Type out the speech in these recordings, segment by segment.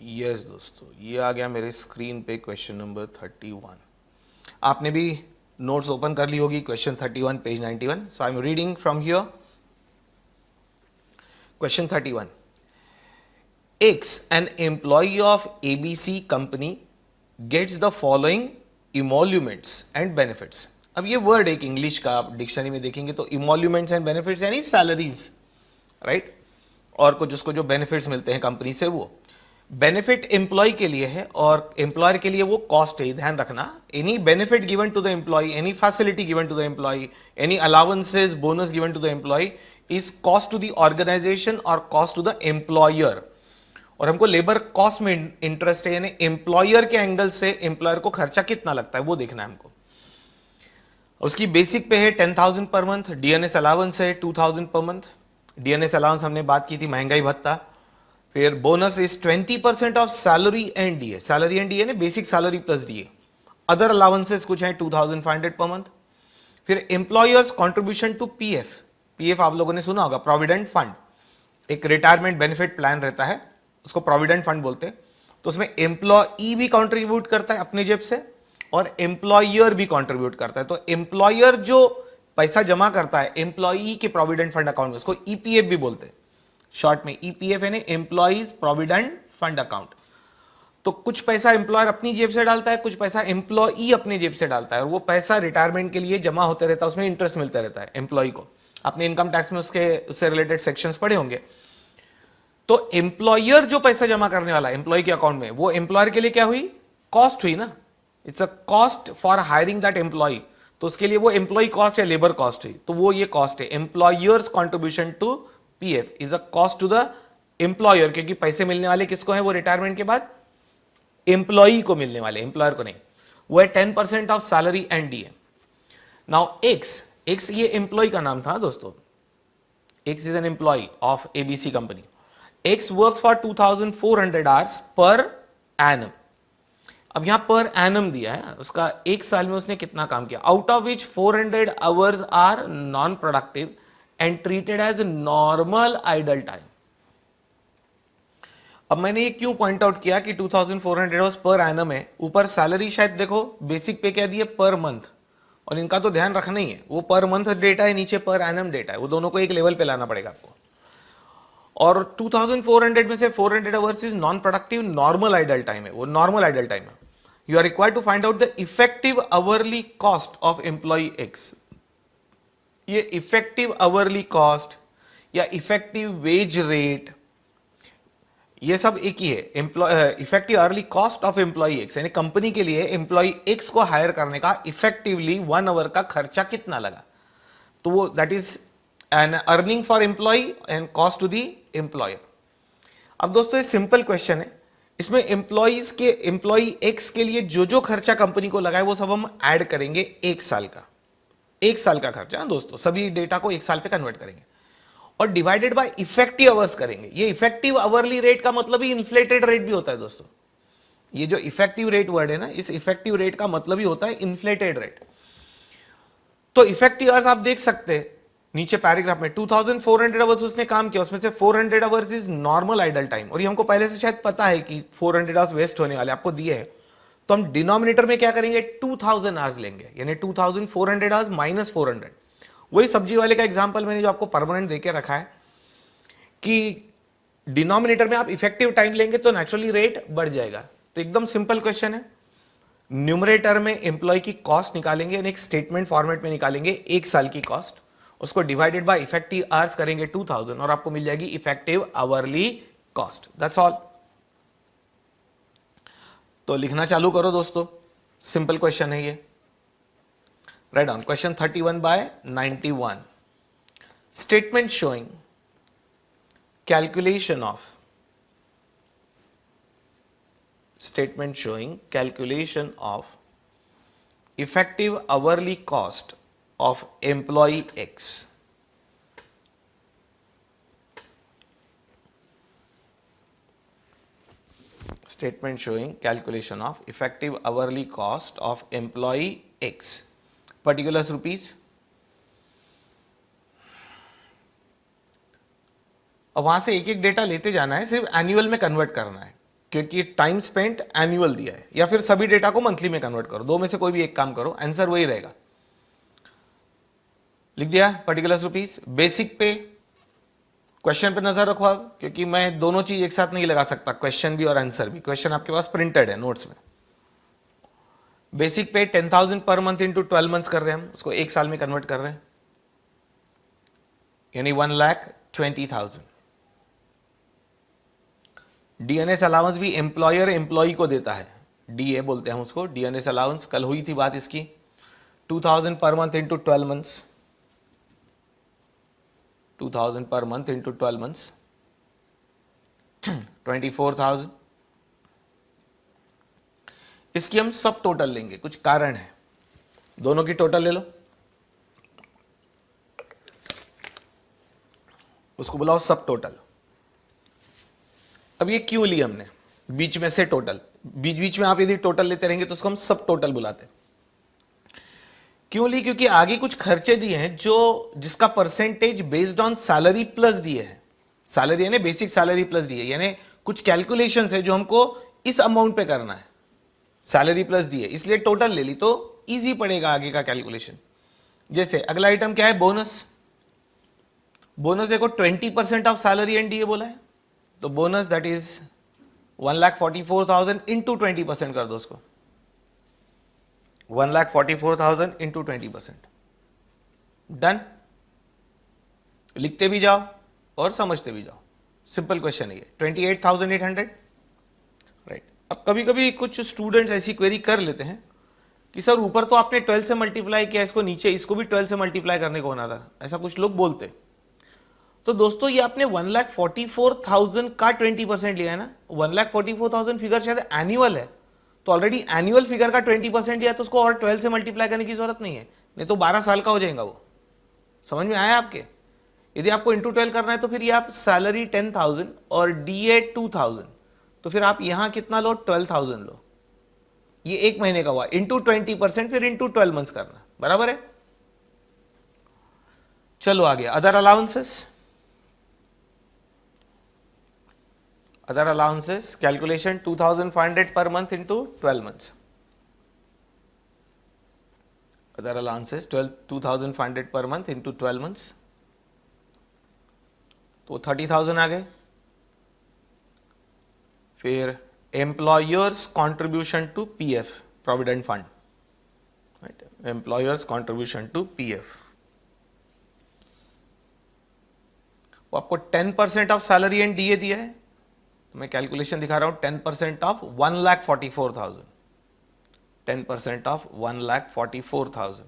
Yes दोस्तों, ये आ गया मेरे स्क्रीन पे क्वेश्चन नंबर 31। आपने भी नोट्स ओपन कर ली होगी। Question 31 page 91। So I am reading from here. Question 31, X, an employee of ABC company, gets the following emoluments and benefits। अब ये वर्ड एक इंग्लिश का आप डिक्शनरी में देखेंगे तो emoluments and benefits यानी सैलरीज, राइट, और कुछ उसको जो बेनिफिट्स मिलते हैं कंपनी से, वो बेनिफिट एम्प्लॉय के लिए है और एम्प्लॉयर के लिए वो कॉस्ट है। ध्यान रखना, any benefit given to the employ, any facility given to the employ, any allowances bonus given to the employ is cost to the organisation और कॉस्ट टू द एम्प्लॉयर। और हमको लेबर कॉस्ट में interest है, यानी employer के angle से employer को खर्चा कितना लगता है वो देखना है हमको। उसकी बेसिक पे है 10,000 पर मंथ, डीएनएस अलाउंस है 2,000 पर मंथ। डीएनएस अलाउंस हमने बात की थी, महंगाई भत्ता। फिर bonus is 20% of salary and DA. Salary and DA ने basic salary plus DA. Other allowances कुछ हैं 2,500 पर मंथ। फिर employer's contribution to PF. PF आप लोगों ने सुना होगा, प्रोविडेंट फंड। एक रिटायरमेंट बेनिफिट प्लान रहता है, उसको प्रोविडेंट फंड बोलते हैं। तो उसमें एम्प्लॉई भी कंट्रीब्यूट करता है अपने जेब से और एम्प्लॉयर भी कंट्रीब्यूट करता है। तो एम्प्लॉयर जो पैसा जमा करता है एम्प्लॉई के प्रोविडेंट फंड अकाउंट में, उसको ईपीएफ भी बोलते हैं शॉर्ट में। ईपीएफ यानी एम्प्लॉइज प्रोविडेंट फंड अकाउंट। तो कुछ पैसा एम्प्लॉयर अपनी जेब से डालता है, कुछ पैसा एम्प्लॉई अपनी जेब से डालता है, और वो पैसा रिटायरमेंट के लिए जमा होते रहता है, उसमें इंटरेस्ट मिलता रहता है एम्प्लॉई को। अपने इनकम टैक्स में उससे रिलेटेड सेक्शंस पढ़े होंगे। तो एम्प्लॉयर जो पैसा जमा करने वाला है एम्प्लॉय के अकाउंट में, वो एम्प्लॉयर के लिए क्या हुई? कॉस्ट हुई ना। It's a cost for hiring that employ. तो उसके लिए वो एम्प्लॉय कॉस्ट या लेबर कॉस्ट हुई, तो वो ये कॉस्ट है। Employer's contribution to PF is a cost to the employer, क्योंकि पैसे मिलने वाले किसको है? वो रिटायरमेंट के बाद एम्प्लॉय को मिलने वाले, एम्प्लॉयर को नहीं। वो है 10% of salary and DA. Now X ये एम्प्लॉय का नाम था दोस्तों। X is an employ of ABC company. X works for 2,400 hours per annum। अब यहां पर एनम दिया है, उसका एक साल में उसने कितना काम किया, out of which 400 hours are non productive and treated as normal idle time. अब मैंने ये क्यों पॉइंट आउट किया कि 2,400 आवर्स पर एनम है, ऊपर सैलरी शायद देखो बेसिक पे क्या दिए, पर मंथ, और इनका तो ध्यान रखना ही है, वो पर मंथ डेटा है, नीचे पर एनम डेटा है, वो दोनों को एक लेवल पे लाना पड़ेगा आपको। और 2,400 में से 400 hours is non productive, normal idle time है, वो नॉर्मल आइडल टाइम है। You are required to find out the effective hourly cost of employ X. ये इफेक्टिव अवरली कॉस्ट या इफेक्टिव वेज रेट, ये सब एक ही है। Effective hourly cost of employ X, यानी कंपनी के लिए एम्प्लॉय एक्स को हायर करने का इफेक्टिवली 1 आवर का खर्चा कितना लगा, तो वो that is an earning for employ and cost to the employer. अब दोस्तों ये सिंपल क्वेश्चन है, इसमें एम्प्लॉय एक्स के लिए जो जो खर्चा कंपनी को लगा है वो सब हम ऐड करेंगे एक साल का खर्चा दोस्तों, सभी डेटा को एक साल पे कन्वर्ट करेंगे और डिवाइडेड बाय इफेक्टिव आवर्स करेंगे। ये इफेक्टिव अवरली रेट का मतलब ही इन्फ्लेटेड रेट भी होता है दोस्तों। ये जो इफेक्टिव रेट वर्ड है ना, इस इफेक्टिव रेट का मतलब ही होता है इन्फ्लेटेड रेट। तो इफेक्टिव आवर्स आप देख सकते हैं नीचे पैराग्राफ में, 2,400 आवर्स उसने काम किया, उसमें से 400 hours is normal idle time. और ये हमको पहले से शायद पता है कि 400 आवर्स वेस्ट होने वाले, आपको दिए हैं। तो हम डिनोमिनेटर में क्या करेंगे, 2,000 आवर्स लेंगे, यानी 2,400 आवर्स माइनस 400। वही सब्जी वाले का एग्जांपल मैंने जो आपको परमानेंट देके रखा है कि डिनोमिनेटर में आप इफेक्टिव टाइम लेंगे तो नेचुरली रेट बढ़ जाएगा। तो एकदम सिंपल क्वेश्चन है। न्यूमरेटर में एम्प्लॉय की कॉस्ट निकालेंगे, यानी एक स्टेटमेंट फॉर्मेट में निकालेंगे एक साल की कॉस्ट, उसको डिवाइडेड बाय इफेक्टिव आवर्स करेंगे 2,000 और आपको मिल जाएगी effective hourly cost. That's all. तो लिखना चालू करो दोस्तों, सिंपल क्वेश्चन है ये। Right down question 31 by 91। Statement showing calculation of effective hourly cost of employee X। Statement showing calculation of effective hourly cost of employee X, particulars rupees। अब वहां से एक एक डेटा लेते जाना है, सिर्फ एनुअल में कन्वर्ट करना है। क्योंकि टाइम स्पेंट एनुअल दिया है, या फिर सभी डेटा को मंथली में कन्वर्ट करो, दो में से कोई भी एक काम करो, आंसर वही रहेगा। लिख दिया पर्टिकुलर रुपीस। बेसिक पे, क्वेश्चन पे नजर रखो अब, क्योंकि मैं दोनों चीज एक साथ नहीं लगा सकता, क्वेश्चन भी और आंसर भी। क्वेश्चन आपके पास प्रिंटेड है नोट्स में। बेसिक पे 10,000 पर मंथ इंटू 12 मंथ्स कर रहे हैं हम, उसको एक साल में कन्वर्ट कर रहे हैं, यानी 1,20,000। डीएनएस अलाउंस भी एम्प्लॉयर एम्प्लॉई को देता है, डीए बोलते हैं हम उसको, डीएनएस अलाउंस। कल हुई थी बात इसकी। 2,000 per month into 12 months, 2,000 per month into 12 months, 24,000। इसकी हम सब टोटल लेंगे, कुछ कारण है, दोनों की टोटल ले लो, उसको बुलाओ सब टोटल। अब ये क्यों ली हमने बीच में से टोटल? बीच बीच में आप यदि टोटल लेते रहेंगे तो उसको हम सब टोटल बुलाते हैं। क्यों ली? क्योंकि आगे कुछ खर्चे दिए हैं जो जिसका percentage based on salary plus दिए है। सैलरी यानी बेसिक सैलरी प्लस दिए, यानी कुछ कैलकुलेशंस है जो हमको इस अमाउंट पे करना है, सैलरी प्लस दिए, इसलिए टोटल ले ली तो इजी पड़ेगा आगे का कैलकुलेशन। जैसे अगला आइटम क्या है? बोनस। बोनस देखो 20% ऑफ सैलरी एंड डीए बोला है, तो बोनस दैट इज 1,44,000 इंटू 20% कर दो उसको, 1,44,000 इंटू 20%। डन। लिखते भी जाओ और समझते भी जाओ, सिंपल क्वेश्चन है ये। 28,800, राइट। अब कभी कभी कुछ स्टूडेंट्स ऐसी क्वेरी कर लेते हैं कि सर ऊपर तो आपने 12 से मल्टीप्लाई किया, इसको नीचे इसको भी 12 से मल्टीप्लाई करने को होना था, ऐसा कुछ लोग बोलते। तो दोस्तों ये आपने 1,44,000 का 20% लिया है ना, 1,44,000 फिगर शायद एनुअल है, तो ऑलरेडी एनुअल फिगर का 20% लिया, तो उसको और 12 से मल्टीप्लाई करने की जरूरत नहीं है, नहीं तो 12 साल का हो जाएगा वो। समझ में आया आपके? यदि आपको इंटू 12 करना है तो फिर ये आप सैलरी 10,000 और डीए 2,000, तो फिर आप यहां कितना लो? 12,000 लो। ये एक महीने का हुआ, इंटू 20%, फिर इंटू 12 मंथ्स करना, बराबर है। चलो आगे, other allowances. Other allowances calculation 2,500 per month into 12 months. Other allowances 2,500 per month into 12 months. तो 30,000 आ गए। फिर employer's contribution to PF provident fund, right, employer's contribution to PF. वो आपको 10% ऑफ सैलरी एंड डीए दिया है, मैं कैलकुलेशन दिखा रहा हूं। 10% ऑफ 1,44,000, 10% ऑफ 1,44,000,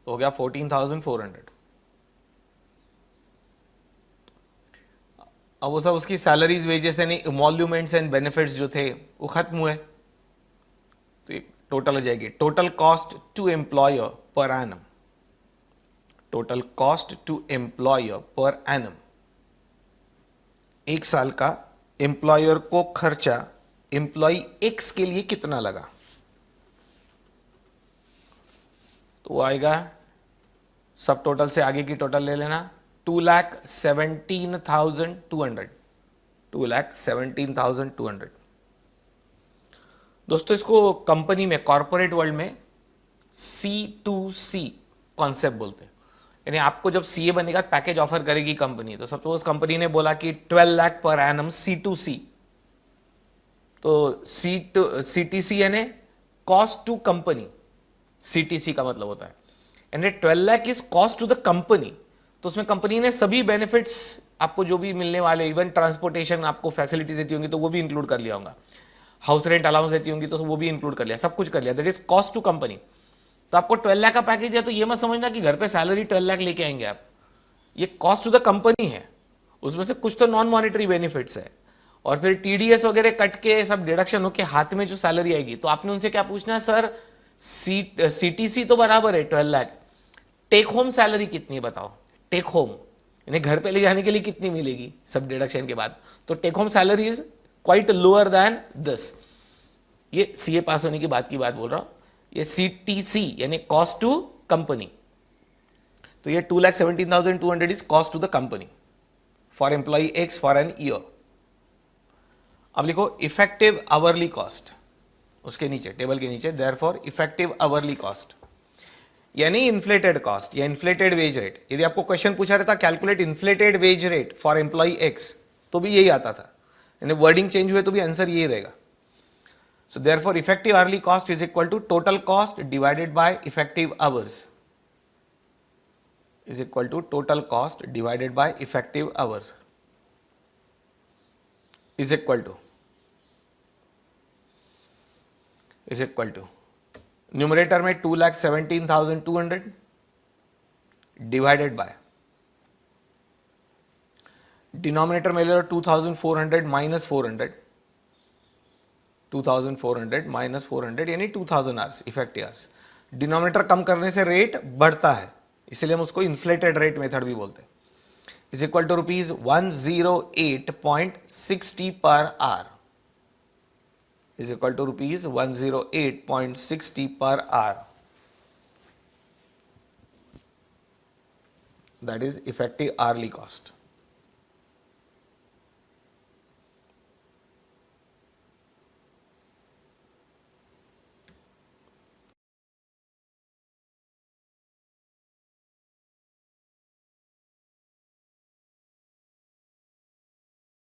तो हो गया 14,400। अब वो सब उसकी सैलरीज, वेजेस यानी इमोल्यूमेंट्स एंड बेनिफिट्स जो थे वो खत्म हुए, तो ये टोटल हो जाएगी। Total cost to employer per annum, total cost to employer per annum, एक साल का एम्प्लॉयर को खर्चा एम्प्लॉय एक्स के लिए कितना लगा, तो आएगा सब टोटल से आगे की टोटल ले लेना, 2,17,200, 2,17,200। दोस्तों इसको कंपनी में, कॉर्पोरेट वर्ल्ड में C2C कॉन्सेप्ट बोलते हैं। यानी आपको जब सीए बनेगा, पैकेज ऑफर करेगी कंपनी, तो सपोज कंपनी ने बोला कि 12 लाख पर एनम C2C, तो CTC यानी कॉस्ट टू कंपनी, CTC का मतलब होता है, यानी 12 lakh is cost to the company. तो उसमें कंपनी ने सभी बेनिफिट्स आपको जो भी मिलने वाले, इवन ट्रांसपोर्टेशन आपको फैसिलिटी देती होंगी तो वो भी इंक्लूड कर लिया होगा, हाउस रेंट अलाउंस देती होंगी तो वो भी इंक्लूड कर लिया, सब कुछ कर लिया, that is cost to company. तो आपको 12 लाख का पैकेज है, तो ये मत समझना कि घर पे सैलरी 12 लाख लेके आएंगे आप, ये कॉस्ट टू द कंपनी है, उसमें से कुछ तो नॉन मॉनिटरी बेनिफिट्स है, और फिर टीडीएस वगैरह कट के सब डिडक्शन होके हाथ में जो सैलरी आएगी, तो आपने उनसे क्या पूछना है, सर सीटीसी तो बराबर है 12 लाख, टेक होम सैलरी कितनी है बताओ, टेक होम यानी घर पे ले जाने के लिए कितनी मिलेगी सब डिडक्शन के बाद, तो take home salary is quite lower than this. ये सीए पास होने की बात बोल रहा हूं, ये सीटीसी यानी कॉस्ट टू कंपनी, तो ये 2,17,200 is cost to the company. For employee x for an year. अब लिखो इफेक्टिव आवरली कॉस्ट, उसके नीचे टेबल के नीचे देयरफॉर इफेक्टिव आवरली कॉस्ट यानी इन्फ्लेटेड कॉस्ट या इन्फ्लेटेड वेज रेट। यदि आपको क्वेश्चन पूछा रहता calculate inflated wage rate for employee x तो भी यही आता था, यानी वर्डिंग चेंज हुए तो भी आंसर यही रहेगा। So therefore effective hourly cost is equal to total cost divided by effective hours is equal to total cost divided by effective hours is equal to numerator में 2,17,200 डिवाइडेड बाय डिनोमिनेटर में ले लो 2,400 minus 400 यानी 2,000 hours effective hours. Denominator कम करने से rate बढ़ता है, इसलिए हम उसको इन्फ्लेटेड रेट मेथड भी बोलते हैं। Is equal to ₹108.60 per our, is equal to ₹108.60 per hour, that is effective hourly cost.